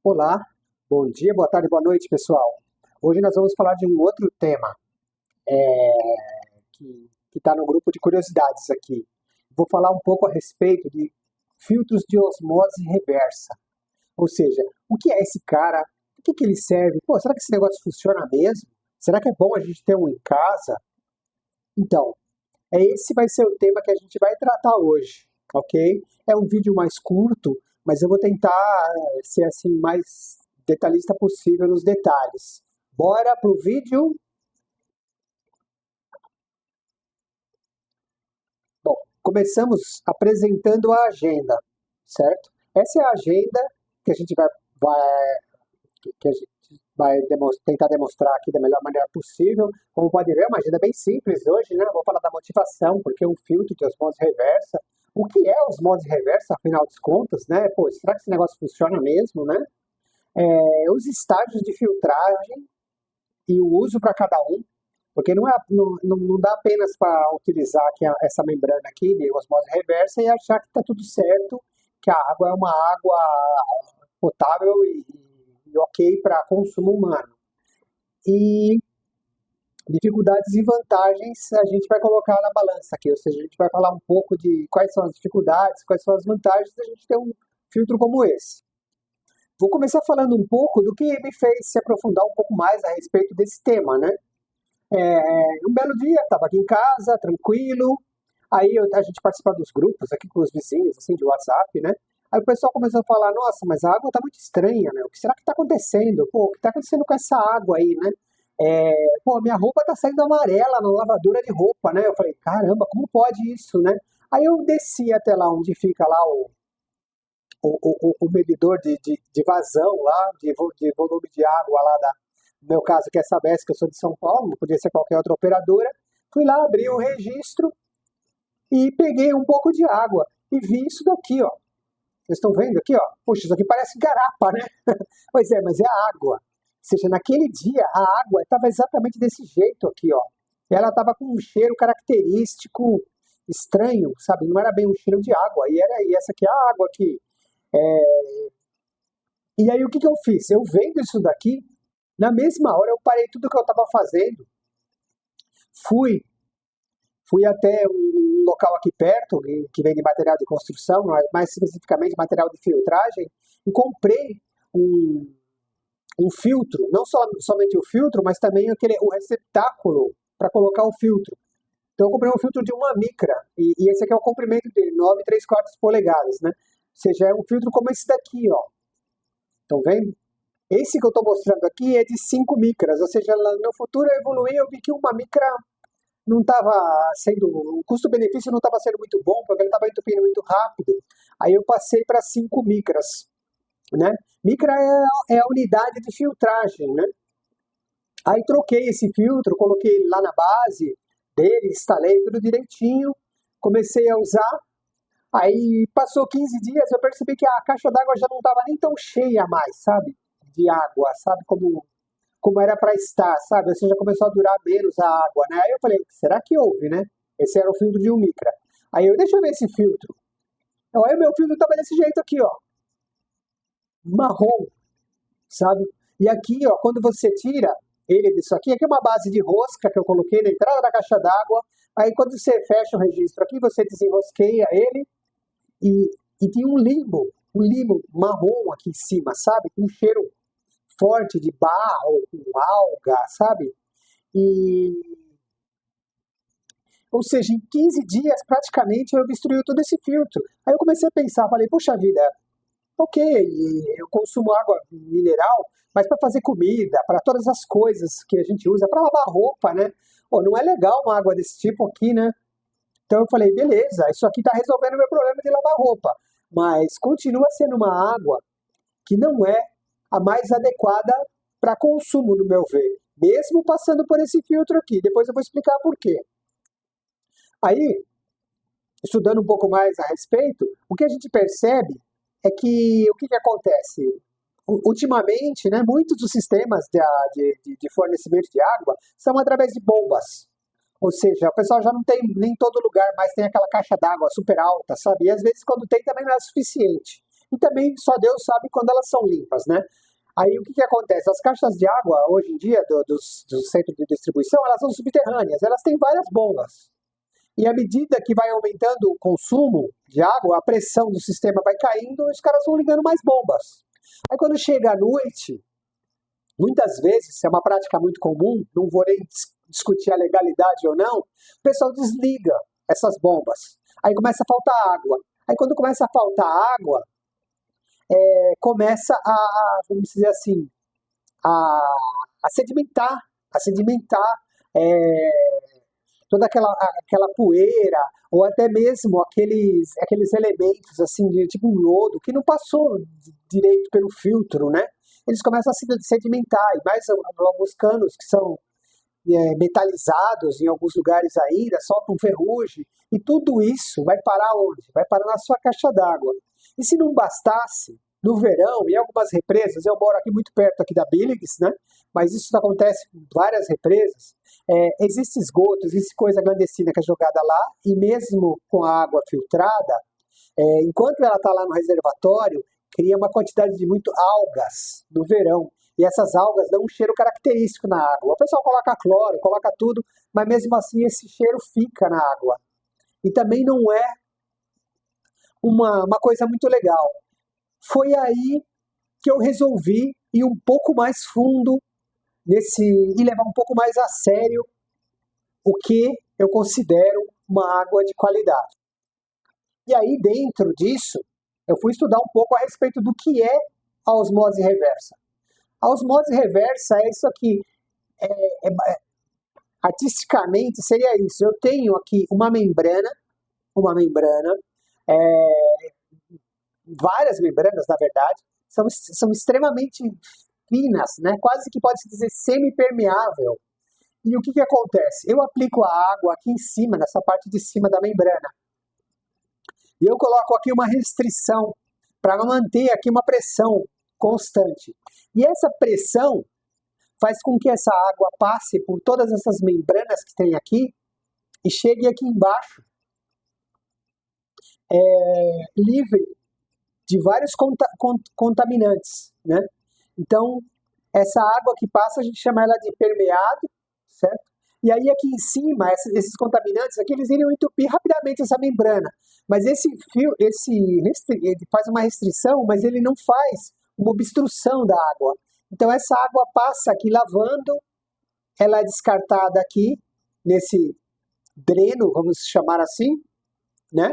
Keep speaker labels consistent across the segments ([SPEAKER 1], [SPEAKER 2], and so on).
[SPEAKER 1] Olá, bom dia, boa tarde, boa noite, pessoal. Hoje nós vamos falar de um outro tema que está no grupo de curiosidades aqui. Vou falar um pouco a respeito de filtros de osmose reversa. Ou seja, o que é esse cara? O que ele serve? Pô, será que esse negócio funciona mesmo? Será que é bom a gente ter um em casa? Então, esse vai ser o tema que a gente vai tratar hoje, ok? É um vídeo mais curto, mas eu vou tentar ser assim mais detalhista possível nos detalhes. Bora pro vídeo? Bom, começamos apresentando a agenda, certo? Essa é a agenda que a gente vai que a gente vai tentar demonstrar aqui da melhor maneira possível. Como pode ver, é uma agenda bem simples hoje, né? Vou falar da motivação, porque um filtro de osmose reversa. O que é osmose reversa, afinal de contas, né? Pô, será que esse negócio funciona mesmo, né? Os estágios de filtragem e o uso para cada um, porque não dá apenas para utilizar aqui essa membrana aqui de osmose reversa e achar que está tudo certo, que a água é uma água potável e ok para consumo humano. E dificuldades e vantagens a gente vai colocar na balança aqui, ou seja, a gente vai falar um pouco de quais são as dificuldades, quais são as vantagens da gente ter um filtro como esse. Vou começar falando um pouco do que me fez se aprofundar um pouco mais a respeito desse tema, né? Um belo dia, estava aqui em casa, tranquilo, aí a gente participa dos grupos aqui com os vizinhos, assim, de WhatsApp, né? Aí o pessoal começou a falar, nossa, mas a água tá muito estranha, né? O que será que tá acontecendo? Pô, o que tá acontecendo com essa água aí, né? Pô, minha roupa tá saindo amarela na lavadora de roupa, né? Eu falei, caramba, como pode isso, né? Aí eu desci até lá onde fica lá o medidor de vazão lá, de volume de água lá no meu caso, que é Sabesp, que eu sou de São Paulo, não podia ser qualquer outra operadora. Fui lá, abri o registro e peguei um pouco de água e vi isso daqui, ó. Vocês estão vendo aqui, ó? Poxa, isso aqui parece garapa, né? Pois é, mas é água. Ou seja, naquele dia a água estava exatamente desse jeito aqui, ó. Ela estava com um cheiro característico estranho, sabe? Não era bem um cheiro de água. E essa aqui é a água aqui. E aí o que eu fiz? Eu vendo isso daqui, na mesma hora eu parei tudo que eu estava fazendo, fui, fui até um local aqui perto, que vende material de construção, mais especificamente material de filtragem, e comprei um, um filtro, não somente o filtro, mas também o receptáculo para colocar o filtro. Então eu comprei um filtro de 1 micra, e esse aqui é o comprimento dele, 9,3 polegadas, né? Ou seja, é um filtro como esse daqui, ó. Estão vendo? Esse que eu estou mostrando aqui é de 5 micras, ou seja, no futuro eu evoluí, eu vi que 1 micra não estava sendo, o custo-benefício não estava sendo muito bom, porque ele estava entupindo muito rápido. Aí eu passei para 5 micras, né? Micra é a unidade de filtragem, né? Aí troquei esse filtro, coloquei ele lá na base dele, instalei tudo direitinho, comecei a usar. Aí passou 15 dias, eu percebi que a caixa d'água já não estava nem tão cheia mais, sabe? De água, sabe? Como era para estar, sabe? Ou seja, começou a durar menos a água, né? Aí eu falei, será que houve, né? Esse era o filtro de 1 micra. Aí eu, deixa eu ver esse filtro. Então, aí o meu filtro estava desse jeito aqui, ó. Marrom, sabe? E aqui, ó, quando você tira ele disso aqui é uma base de rosca que eu coloquei na entrada da caixa d'água. Aí quando você fecha o registro aqui, você desenrosqueia ele e tem um limbo marrom aqui em cima, sabe? Com um cheiro forte de barro, com alga, sabe? E, ou seja, em 15 dias, praticamente, eu destruí todo esse filtro. Aí eu comecei a pensar, falei, puxa vida, ok, eu consumo água mineral, mas para fazer comida, para todas as coisas que a gente usa, para lavar roupa, né? Pô, não é legal uma água desse tipo aqui, né? Então eu falei, beleza, isso aqui está resolvendo o meu problema de lavar roupa, mas continua sendo uma água que não é a mais adequada para consumo, no meu ver, mesmo passando por esse filtro aqui. Depois eu vou explicar por quê. Aí, estudando um pouco mais a respeito, o que a gente percebe é que o que acontece? Ultimamente, né, muitos dos sistemas de fornecimento de água são através de bombas. Ou seja, o pessoal já não tem, nem em todo lugar mais tem aquela caixa d'água super alta, sabe? E às vezes quando tem também não é suficiente. E também só Deus sabe quando elas são limpas, né? Aí o que acontece? As caixas de água, hoje em dia, dos centros de distribuição, elas são subterrâneas, elas têm várias bombas. E à medida que vai aumentando o consumo de água, a pressão do sistema vai caindo e os caras vão ligando mais bombas. Aí quando chega à noite, muitas vezes, é uma prática muito comum, não vou nem discutir a legalidade ou não, o pessoal desliga essas bombas. Aí começa a faltar água. Aí quando começa a faltar água, começa vamos dizer assim, a sedimentar toda aquela poeira, ou até mesmo aqueles elementos assim, de tipo um lodo, que não passou direito pelo filtro, né? Eles começam a se sedimentar, e mais alguns canos que são metalizados em alguns lugares ainda, soltam ferrugem, e tudo isso vai parar onde? Vai parar na sua caixa d'água. E se não bastasse, no verão, em algumas represas, eu moro aqui muito perto aqui da Billings, né? Mas isso acontece em várias represas, existe esgoto, existe coisa clandestina que é jogada lá, e mesmo com a água filtrada, enquanto ela está lá no reservatório, cria uma quantidade de muito algas no verão. E essas algas dão um cheiro característico na água. O pessoal coloca cloro, coloca tudo, mas mesmo assim esse cheiro fica na água. E também não é uma coisa muito legal. Foi aí que eu resolvi ir um pouco mais fundo e levar um pouco mais a sério o que eu considero uma água de qualidade. E aí, dentro disso, eu fui estudar um pouco a respeito do que é a osmose reversa. A osmose reversa é isso aqui. Artisticamente seria isso. Eu tenho aqui uma membrana, várias membranas, na verdade, são extremamente finas, né? Quase que pode-se dizer semi-permeável. E o que acontece? Eu aplico a água aqui em cima, nessa parte de cima da membrana. E eu coloco aqui uma restrição para manter aqui uma pressão constante. E essa pressão faz com que essa água passe por todas essas membranas que tem aqui e chegue aqui embaixo, livre de vários contaminantes, né? Então, essa água que passa, a gente chama ela de permeado, certo? E aí aqui em cima, esses contaminantes aqui, eles iriam entupir rapidamente essa membrana. Mas ele faz uma restrição, mas ele não faz uma obstrução da água. Então essa água passa aqui lavando, ela é descartada aqui, nesse dreno, vamos chamar assim, né?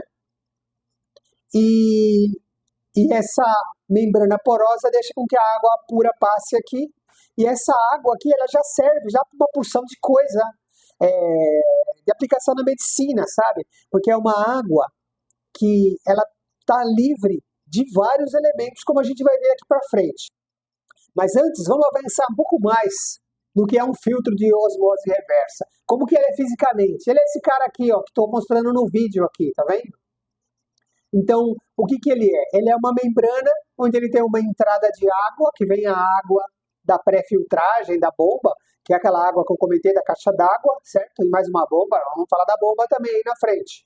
[SPEAKER 1] E essa membrana porosa deixa com que a água pura passe aqui. E essa água aqui, ela já serve já para uma porção de coisa, de aplicação na medicina, sabe? Porque é uma água que ela está livre de vários elementos, como a gente vai ver aqui para frente. Mas antes, vamos avançar um pouco mais no que é um filtro de osmose reversa. Como que ele é fisicamente? Ele é esse cara aqui, ó, que estou mostrando no vídeo aqui, tá vendo? Então, o que ele é? Ele é uma membrana onde ele tem uma entrada de água, que vem a água da pré-filtragem, da bomba, que é aquela água que eu comentei da caixa d'água, certo? E mais uma bomba, vamos falar da bomba também aí na frente,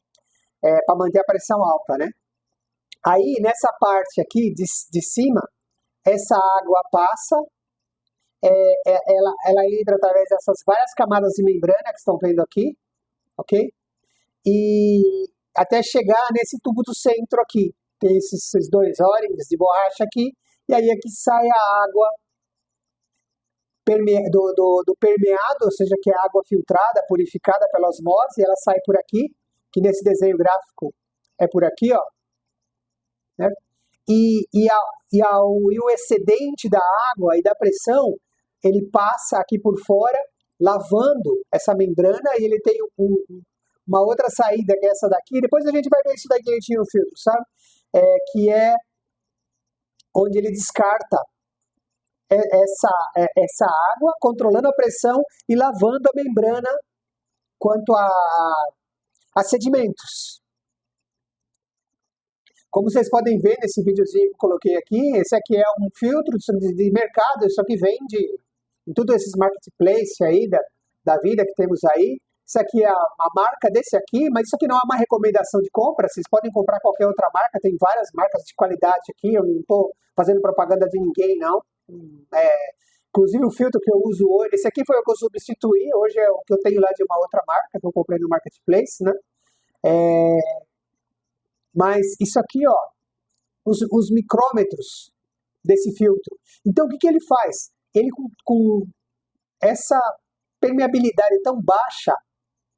[SPEAKER 1] para manter a pressão alta, né? Aí, nessa parte aqui de cima, essa água passa, ela entra através dessas várias camadas de membrana que estão vendo aqui, ok? E até chegar nesse tubo do centro aqui. Tem esses dois O-rings de borracha aqui, e aí aqui sai a água do permeado, ou seja, que é a água filtrada, purificada pela osmose, ela sai por aqui, que nesse desenho gráfico é por aqui, ó. Né? E o excedente da água e da pressão, ele passa aqui por fora, lavando essa membrana, e ele tem uma outra saída, que é essa daqui. Depois a gente vai ver isso daqui direitinho no filtro, sabe? Que é onde ele descarta essa água, controlando a pressão e lavando a membrana quanto a sedimentos. Como vocês podem ver nesse videozinho que eu coloquei aqui, esse aqui é um filtro de mercado, isso aqui vende em todos esses marketplaces aí da vida que temos aí. Isso aqui é a marca desse aqui, mas isso aqui não é uma recomendação de compra, vocês podem comprar qualquer outra marca, tem várias marcas de qualidade aqui, eu não estou fazendo propaganda de ninguém, não. Inclusive o filtro que eu uso hoje, esse aqui foi o que eu substituí, hoje é o que eu tenho lá de uma outra marca, que eu comprei no Marketplace, né? Mas isso aqui, ó, os micrômetros desse filtro. Então, o que ele faz? Ele, com essa permeabilidade tão baixa,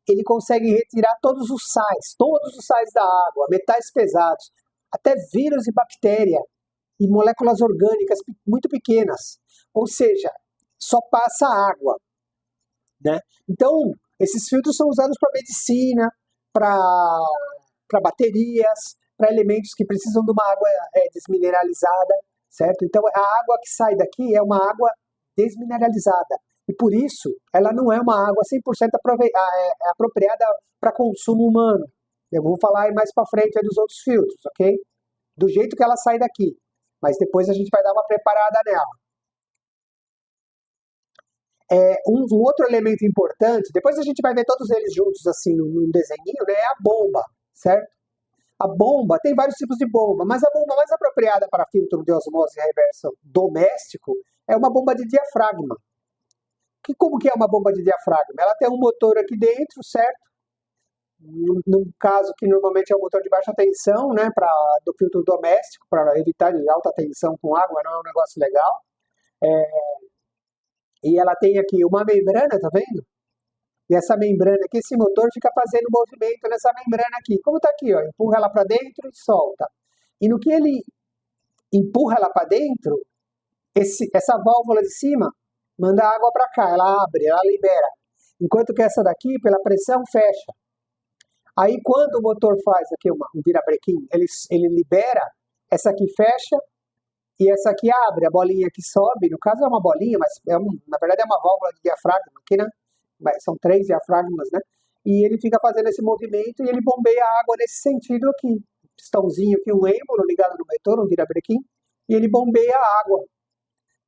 [SPEAKER 1] ele consegue retirar todos os sais da água, metais pesados, até vírus e bactéria, e moléculas orgânicas muito pequenas. Ou seja, só passa água, né? Então, esses filtros são usados para medicina, para baterias, para elementos que precisam de uma água desmineralizada, certo? Então, a água que sai daqui é uma água desmineralizada. E por isso, ela não é uma água 100% apropriada para consumo humano. Eu vou falar aí mais para frente dos outros filtros, ok? Do jeito que ela sai daqui. Mas depois a gente vai dar uma preparada nela. Um outro elemento importante, depois a gente vai ver todos eles juntos assim num desenhinho, né? É a bomba, certo? A bomba, tem vários tipos de bomba, mas a bomba mais apropriada para filtro de osmose reversa doméstico é uma bomba de diafragma. Como que é uma bomba de diafragma? Ela tem um motor aqui dentro, certo? No caso que normalmente é um motor de baixa tensão, né, do filtro doméstico, para evitar de alta tensão com água, não é um negócio legal. E ela tem aqui uma membrana, tá vendo? E essa membrana aqui, esse motor fica fazendo movimento nessa membrana aqui. Como tá aqui, ó, empurra ela para dentro e solta. E no que ele empurra ela para dentro, essa válvula de cima manda água para cá, ela abre, ela libera. Enquanto que essa daqui, pela pressão, fecha. Aí quando o motor faz aqui um virabrequim, ele libera, essa aqui fecha e essa aqui abre, a bolinha que sobe, no caso é uma bolinha, mas na verdade é uma válvula de diafragma aqui, né? São 3 diafragmas, né? E ele fica fazendo esse movimento e ele bombeia a água nesse sentido aqui. Pistãozinho aqui, um êmbolo ligado no motor, um virabrequim, e ele bombeia a água,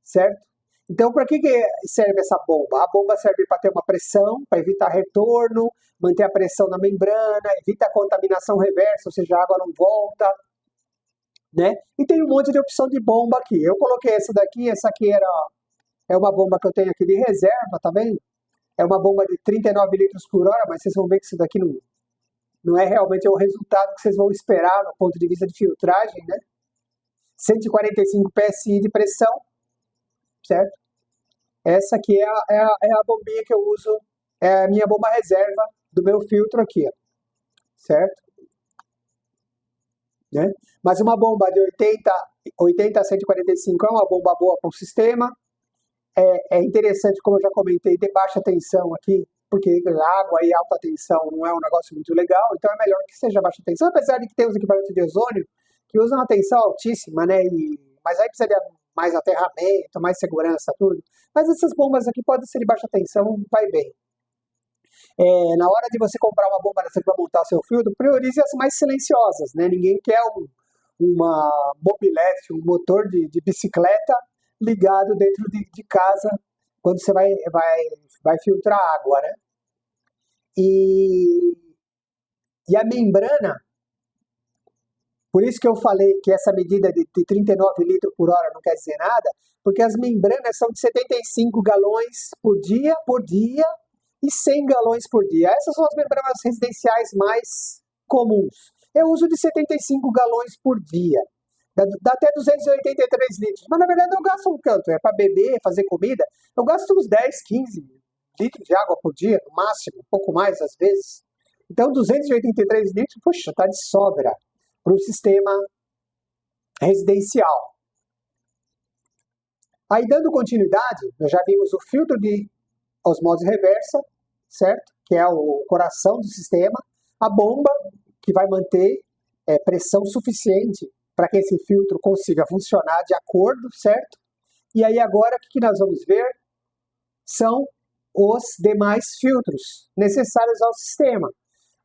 [SPEAKER 1] certo? Então, para que serve essa bomba? A bomba serve para ter uma pressão, para evitar retorno, manter a pressão na membrana, evita a contaminação reversa, ou seja, a água não volta, né? E tem um monte de opção de bomba aqui. Eu coloquei essa daqui é uma bomba que eu tenho aqui de reserva, tá vendo? É uma bomba de 39 litros por hora, mas vocês vão ver que isso daqui não é realmente o resultado que vocês vão esperar no ponto de vista de filtragem, né? 145 PSI de pressão, certo? Essa aqui é a bombinha que eu uso, é a minha bomba reserva do meu filtro aqui, ó, certo? Né? Mas uma bomba de 80 a 145 é uma bomba boa para o sistema. É interessante, como eu já comentei, ter baixa tensão aqui, porque água e alta tensão não é um negócio muito legal, então é melhor que seja baixa tensão, apesar de que tem os equipamentos de ozônio que usam a tensão altíssima, né? Mas aí precisa de mais aterramento, mais segurança, tudo. Mas essas bombas aqui podem ser de baixa tensão, vai bem. Na hora de você comprar uma bomba dessa para montar seu filtro, priorize as mais silenciosas, né? Ninguém quer uma mobilete, um motor de bicicleta ligado dentro de casa quando você vai filtrar água, né? E a membrana, por isso que eu falei que essa medida de 39 litros por hora não quer dizer nada, porque as membranas são de 75 galões por dia e 100 galões por dia. Essas são as membranas residenciais mais comuns. Eu uso de 75 galões por dia. Dá até 283 litros. Mas na verdade eu gasto um tanto. É para beber, fazer comida. Eu gasto uns 10, 15 litros de água por dia, no máximo. Um pouco mais às vezes. Então 283 litros, puxa, tá de sobra para um sistema residencial. Aí dando continuidade, nós já vimos o filtro de osmose reversa, certo? Que é o coração do sistema. A bomba, que vai manter pressão suficiente para que esse filtro consiga funcionar de acordo, certo? E aí agora o que nós vamos ver são os demais filtros necessários ao sistema.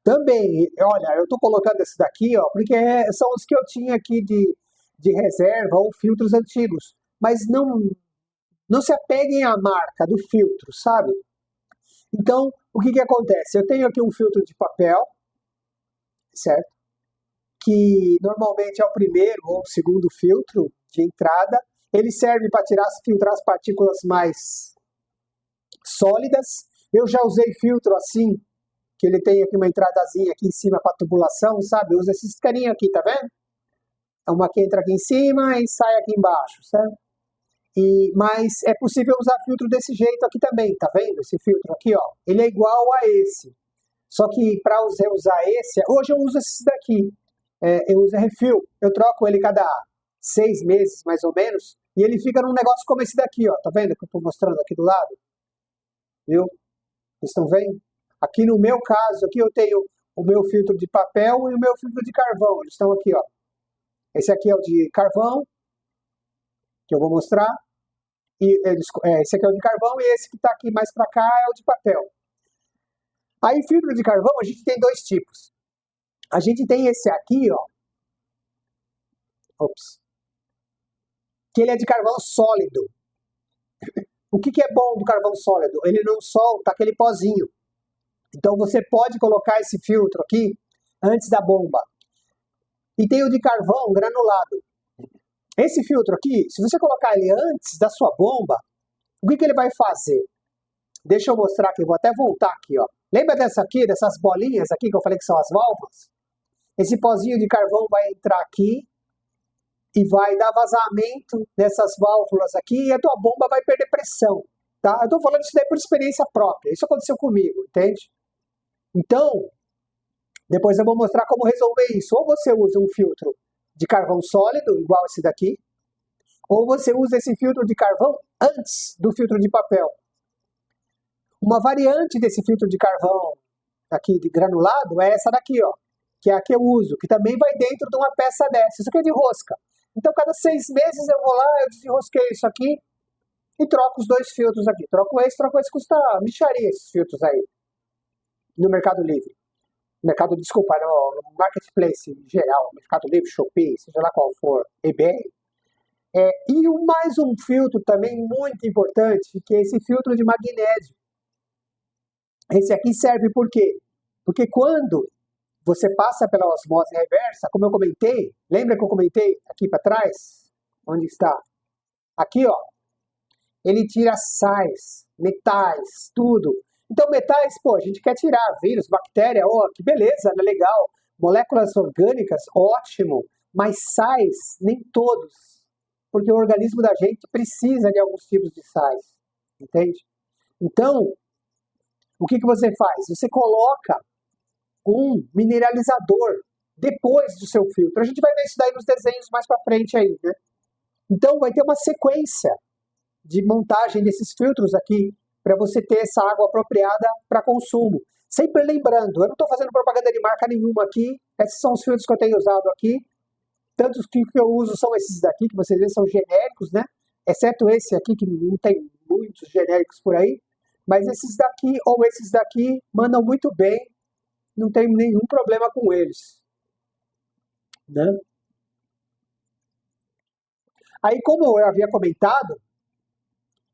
[SPEAKER 1] Também, olha, eu estou colocando esse daqui, ó, porque são os que eu tinha aqui de reserva ou filtros antigos. Mas não se apeguem à marca do filtro, sabe? Então, o que acontece? Eu tenho aqui um filtro de papel, certo? Que normalmente é o primeiro ou o segundo filtro de entrada. Ele serve para filtrar as partículas mais sólidas. Eu já usei filtro assim, que ele tem aqui uma entradazinha aqui em cima para tubulação, sabe? Usa esses carinha aqui, tá vendo? É uma que entra aqui em cima e sai aqui embaixo, certo? Mas é possível usar filtro desse jeito aqui também, tá vendo? Esse filtro aqui, ó, ele é igual a esse. Só que para você usar esse, hoje eu uso esses daqui. Eu uso refill, eu troco ele cada 6 meses, mais ou menos, e ele fica num negócio como esse daqui, ó, tá vendo que eu tô mostrando aqui do lado? Viu? Vocês estão vendo? Aqui no meu caso, aqui eu tenho o meu filtro de papel e o meu filtro de carvão, eles estão aqui, ó. Esse aqui é o de carvão, que eu vou mostrar, esse aqui é o de carvão e esse que está aqui mais para cá é o de papel. Aí, filtro de carvão, a gente tem dois tipos. A gente tem esse aqui, ó, que ele é de carvão sólido. O que é bom do carvão sólido? Ele não solta aquele pozinho. Então, você pode colocar esse filtro aqui antes da bomba. E tem o de carvão granulado. Esse filtro aqui, se você colocar ele antes da sua bomba, o que ele vai fazer? Deixa eu mostrar aqui, vou até voltar aqui, ó. Lembra dessas bolinhas aqui que eu falei que são as válvulas? Esse pozinho de carvão vai entrar aqui e vai dar vazamento nessas válvulas aqui e a tua bomba vai perder pressão, tá? Eu tô falando isso daí por experiência própria, isso aconteceu comigo, entende? Então, depois eu vou mostrar como resolver isso. Ou você usa um filtro de carvão sólido, igual esse daqui, ou você usa esse filtro de carvão antes do filtro de papel. Uma variante desse filtro de carvão aqui de granulado é essa daqui, ó, que é a que eu uso, que também vai dentro de uma peça dessa. Isso aqui é de rosca. Então, cada 6 meses eu vou lá, eu desenrosquei isso aqui e troco os dois filtros aqui. Troco esse, custa mixaria esses filtros aí, no Mercado Livre. Desculpa, no Marketplace em geral, Mercado Livre, Shopee, seja lá qual for, eBay. E mais um filtro também muito importante, que é esse filtro de magnésio. Esse aqui serve por quê? Porque quando você passa pela osmose reversa, como eu comentei, lembra que eu comentei aqui para trás? Onde está? Aqui, ó. Ele tira sais, metais, tudo. Então, metais, pô, a gente quer tirar vírus, bactéria, ó, que beleza, né, legal. Moléculas orgânicas, ótimo. Mas sais, nem todos. Porque o organismo da gente precisa de alguns tipos de sais. Entende? Então, o que você faz? Você coloca um mineralizador depois do seu filtro. A gente vai ver isso daí nos desenhos mais para frente aí, né? Então, vai ter uma sequência de montagem desses filtros aqui para você ter essa água apropriada para consumo. Sempre lembrando, eu não estou fazendo propaganda de marca nenhuma aqui, esses são os filtros que eu tenho usado aqui, tantos que eu uso são esses daqui, que vocês veem são genéricos, né? Exceto esse aqui, que não tem muitos genéricos por aí, mas esses daqui ou esses daqui mandam muito bem, não tem nenhum problema com eles, né? Aí, como eu havia comentado,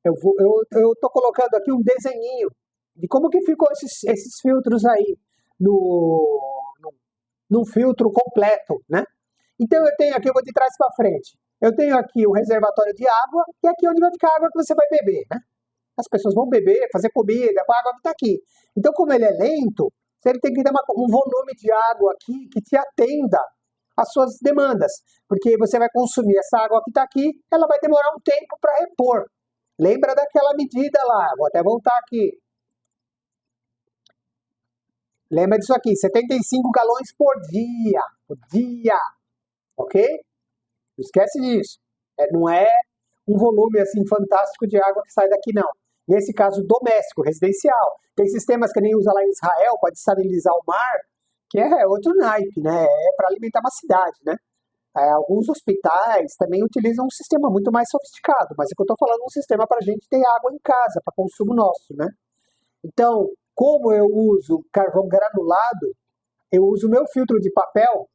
[SPEAKER 1] eu tô colocando aqui um desenhinho de como que ficou esses filtros aí no filtro completo, né? Então eu tenho aqui, eu vou de trás para frente. Eu tenho aqui um reservatório de água, e aqui é onde vai ficar a água que você vai beber, né? As pessoas vão beber, fazer comida com a água que está aqui. Então, como ele é lento, ele tem que ter um volume de água aqui que te atenda às suas demandas. Porque você vai consumir essa água que está aqui, ela vai demorar um tempo para repor. Lembra daquela medida lá, vou até voltar aqui. Lembra disso aqui, 75 galões por dia, ok? Não esquece disso. Não é um volume assim fantástico de água que sai daqui, não. Nesse caso, doméstico, residencial. Tem sistemas que nem usa lá em Israel para desalinizar o mar, que é outro naipe, né? É para alimentar uma cidade, né? Alguns hospitais também utilizam um sistema muito mais sofisticado, mas é que eu estou falando um sistema para a gente ter água em casa, para consumo nosso, né? Então, como eu uso carvão granulado, eu uso o meu filtro de papel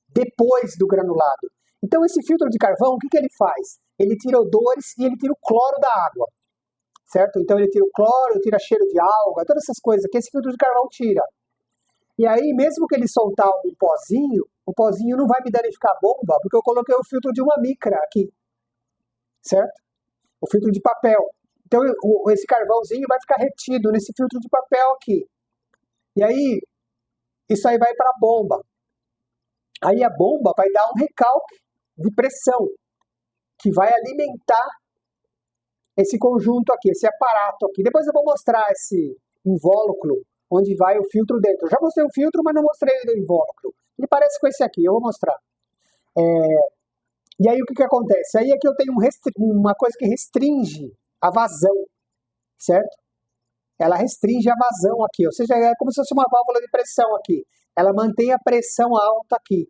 [SPEAKER 1] depois do granulado. Então, esse filtro de carvão, o que ele faz? Ele tira odores e ele tira o cloro da água. certo? Então ele tira o cloro, tira cheiro de alga, todas essas coisas que esse filtro de carvão tira. E aí, mesmo que ele soltar um pozinho, o pozinho não vai me danificar a bomba, porque eu coloquei o filtro de uma micra aqui, certo? O filtro de papel. Então esse carvãozinho vai ficar retido nesse filtro de papel aqui. E aí, isso aí vai para a bomba. Aí a bomba vai dar um recalque de pressão, que vai alimentar esse conjunto aqui, esse aparato aqui. Depois eu vou mostrar esse invólucro, onde vai o filtro dentro. Eu já mostrei o filtro, mas não mostrei o invólucro. Ele parece com esse aqui, eu vou mostrar. E aí o que acontece? Aí aqui eu tenho uma coisa que restringe a vazão, certo? Ela restringe a vazão aqui, ou seja, é como se fosse uma válvula de pressão aqui. Ela mantém a pressão alta aqui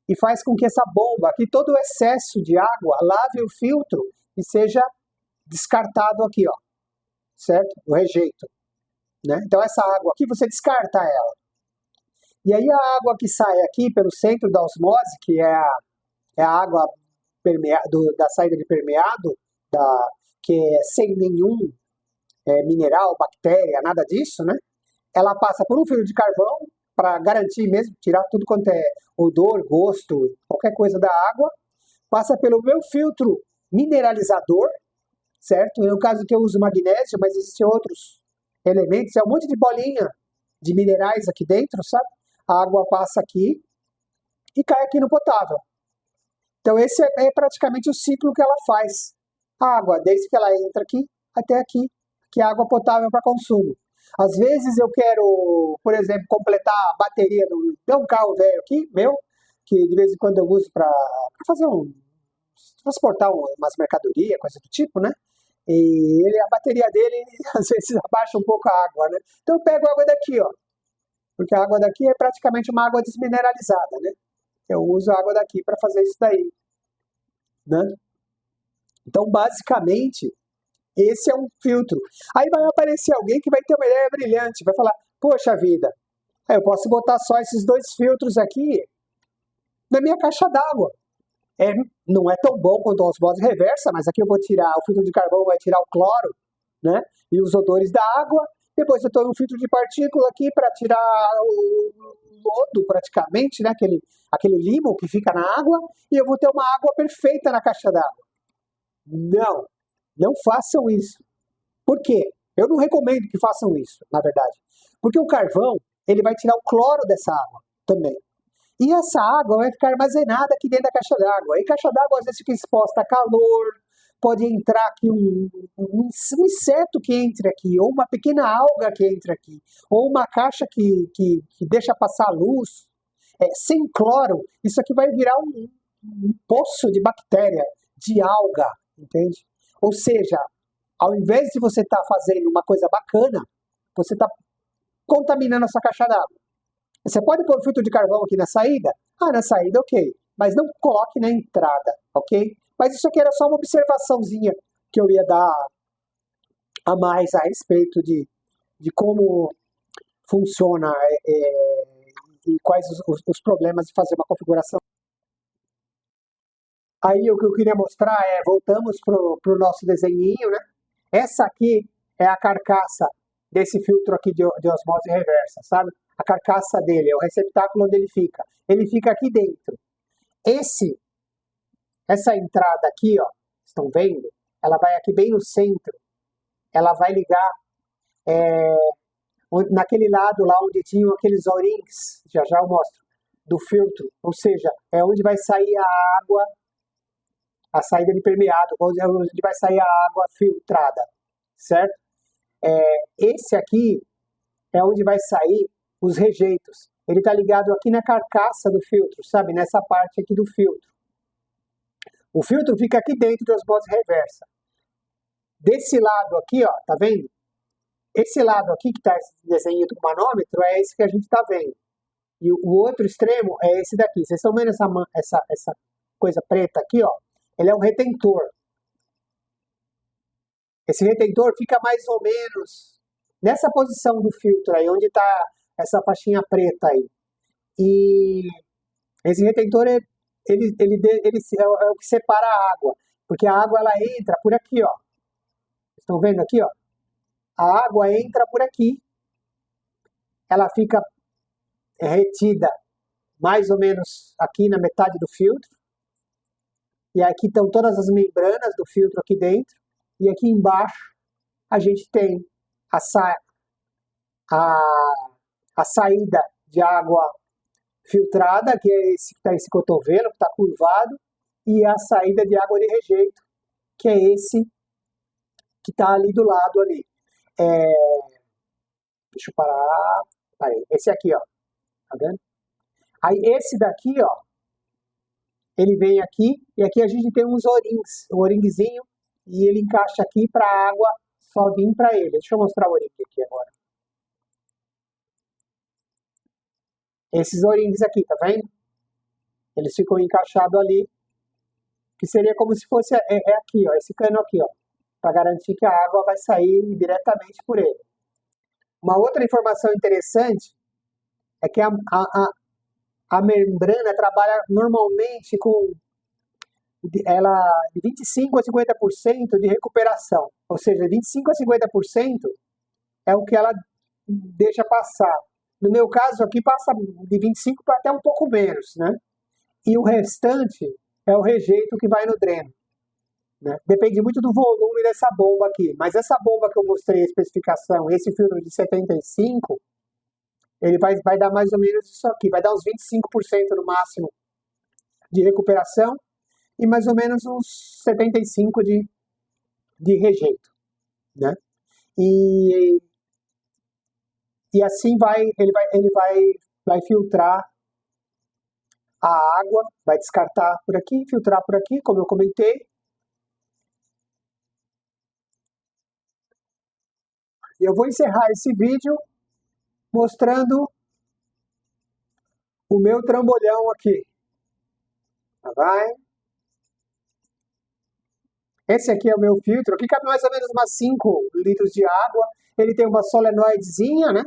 [SPEAKER 1] e faz com que essa bomba aqui, todo o excesso de água, lave o filtro e seja descartado aqui, ó, certo? O rejeito, né? Então essa água aqui, você descarta ela. E aí a água que sai aqui pelo centro da osmose, que é a água da saída de permeado, que é sem nenhum mineral, bactéria, nada disso, né? Ela passa por um filtro de carvão para garantir mesmo, tirar tudo quanto é odor, gosto, qualquer coisa da água. Passa pelo meu filtro mineralizador, certo? No caso que eu uso magnésio, mas existem outros elementos, é um monte de bolinha de minerais aqui dentro, sabe? A água passa aqui e cai aqui no potável. Então esse é praticamente o ciclo que ela faz. A água, desde que ela entra aqui até aqui, que é água potável para consumo. Às vezes eu quero, por exemplo, completar a bateria de um carro velho aqui, meu, que de vez em quando eu uso para fazer transportar umas mercadorias, coisa do tipo, né? E a bateria dele, às vezes, abaixa um pouco a água, né? Então eu pego a água daqui, ó. Porque a água daqui é praticamente uma água desmineralizada, né? Eu uso a água daqui para fazer isso daí, né? Então, basicamente, esse é um filtro. Aí vai aparecer alguém que vai ter uma ideia brilhante, vai falar, poxa vida, eu posso botar só esses dois filtros aqui na minha caixa d'água. Não é tão bom quanto a osmose reversa, mas aqui eu vou tirar, o filtro de carvão vai tirar o cloro, né? E os odores da água. Depois eu tenho um filtro de partícula aqui para tirar o lodo, praticamente, né? Aquele limo que fica na água, e eu vou ter uma água perfeita na caixa d'água. Não façam isso. Por quê? Eu não recomendo que façam isso, na verdade. Porque o carvão, ele vai tirar o cloro dessa água também. E essa água vai ficar armazenada aqui dentro da caixa d'água. E a caixa d'água às vezes fica exposta a calor, pode entrar aqui um inseto que entre aqui, ou uma pequena alga que entre aqui, ou uma caixa que deixa passar a luz. Sem cloro, isso aqui vai virar um poço de bactéria, de alga, entende? Ou seja, ao invés de você estar fazendo uma coisa bacana, você está contaminando a sua caixa d'água. Você pode pôr filtro de carvão aqui na saída? Na saída, ok. Mas não coloque na entrada, ok? Mas isso aqui era só uma observaçãozinha que eu ia dar a mais a respeito de como funciona e quais os problemas de fazer uma configuração. Aí o que eu queria mostrar voltamos para o nosso desenhinho, né? Essa aqui é a carcaça desse filtro aqui de osmose reversa, sabe? A carcaça dele, é o receptáculo onde ele fica. Ele fica aqui dentro. Essa entrada aqui, ó, estão vendo? Ela vai aqui bem no centro. Ela vai ligar naquele lado lá onde tinham aqueles O-rings, já eu mostro, do filtro. Ou seja, é onde vai sair a água, a saída de permeado, onde vai sair a água filtrada, certo? Esse aqui é onde vai sair os rejeitos. Ele está ligado aqui na carcaça do filtro, sabe? Nessa parte aqui do filtro. O filtro fica aqui dentro de osmose reversa. Desse lado aqui, ó, tá vendo? Esse lado aqui que está esse desenho do manômetro é esse que a gente está vendo. E o outro extremo é esse daqui. Vocês estão vendo essa coisa preta aqui, ó? Ele é um retentor. Esse retentor fica mais ou menos nessa posição do filtro aí, onde está essa faixinha preta aí. E esse retentor ele é o que separa a água, porque a água ela entra por aqui, ó. Estão vendo aqui, ó? A água entra por aqui, ela fica retida mais ou menos aqui na metade do filtro, e aqui estão todas as membranas do filtro aqui dentro, e aqui embaixo a gente tem a saída de água filtrada, que é esse que está esse cotovelo, que está curvado, e a saída de água de rejeito, que é esse que está ali do lado ali. Deixa eu parar. Parei. Esse aqui, ó. Tá vendo? Aí esse daqui, ó, ele vem aqui, e aqui a gente tem uns O-rings, um O-ringzinho, e ele encaixa aqui para a água só vir para ele. Deixa eu mostrar o O-ring aqui agora. Esses O-rings aqui, tá vendo? Eles ficam encaixados ali, que seria como se fosse aqui, ó, esse cano aqui, ó, para garantir que a água vai sair diretamente por ele. Uma outra informação interessante é que a membrana trabalha normalmente com de 25 a 50% de recuperação, ou seja, 25 a 50% é o que ela deixa passar. No meu caso aqui passa de 25 para até um pouco menos, né? E o restante é o rejeito que vai no dreno, né? Depende muito do volume dessa bomba aqui, mas essa bomba que eu mostrei a especificação, esse filtro de 75, ele vai dar mais ou menos isso aqui, vai dar uns 25% no máximo de recuperação e mais ou menos uns 75% de rejeito, né? E assim ele vai filtrar a água, vai descartar por aqui, filtrar por aqui, como eu comentei. E eu vou encerrar esse vídeo mostrando o meu trambolhão aqui. Vai. Esse aqui é o meu filtro, aqui cabe mais ou menos umas 5 litros de água. Ele tem uma solenoidezinha, né?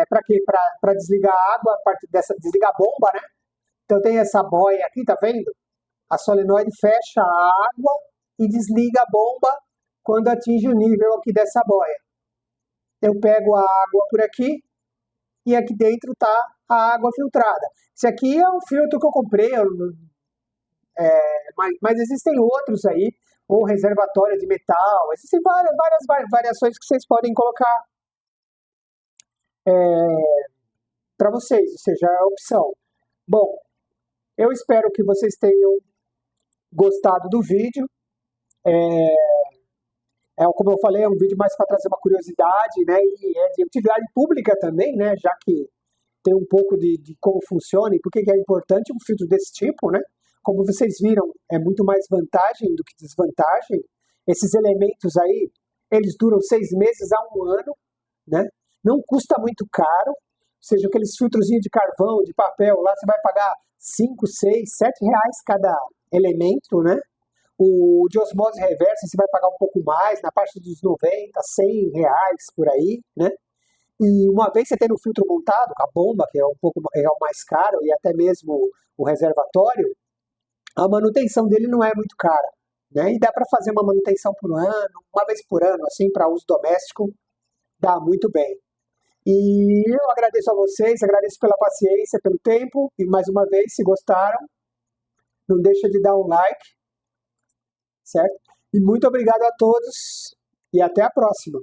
[SPEAKER 1] Para quê? Para desligar a água, a parte dessa, desligar a bomba, né? Então tem essa boia aqui, tá vendo? A solenoide fecha a água e desliga a bomba quando atinge o nível aqui dessa boia. Eu pego a água por aqui e aqui dentro tá a água filtrada. Esse aqui é um filtro que eu comprei, mas existem outros aí, ou reservatório de metal, existem várias variações que vocês podem colocar para vocês, ou seja, é a opção. Bom, eu espero que vocês tenham gostado do vídeo. Como eu falei, é um vídeo mais para trazer uma curiosidade, né? E é de utilidade pública também, né? Já que tem um pouco de como funciona e por que é importante um filtro desse tipo, né? Como vocês viram, é muito mais vantagem do que desvantagem. Esses elementos aí, eles duram 6 meses a 1 ano, né? Não custa muito caro, ou seja, aqueles filtrozinhos de carvão, de papel, lá você vai pagar 5, 6, 7 reais cada elemento, né? O de osmose reversa você vai pagar um pouco mais, na parte dos 90, 100 reais por aí, né? E uma vez você tendo o filtro montado, a bomba, que é o mais caro, e até mesmo o reservatório, a manutenção dele não é muito cara, né? E dá para fazer uma manutenção por ano, uma vez por ano, assim, para uso doméstico, dá muito bem. E eu agradeço a vocês, agradeço pela paciência, pelo tempo, e mais uma vez, se gostaram, não deixa de dar um like, certo? E muito obrigado a todos, e até a próxima.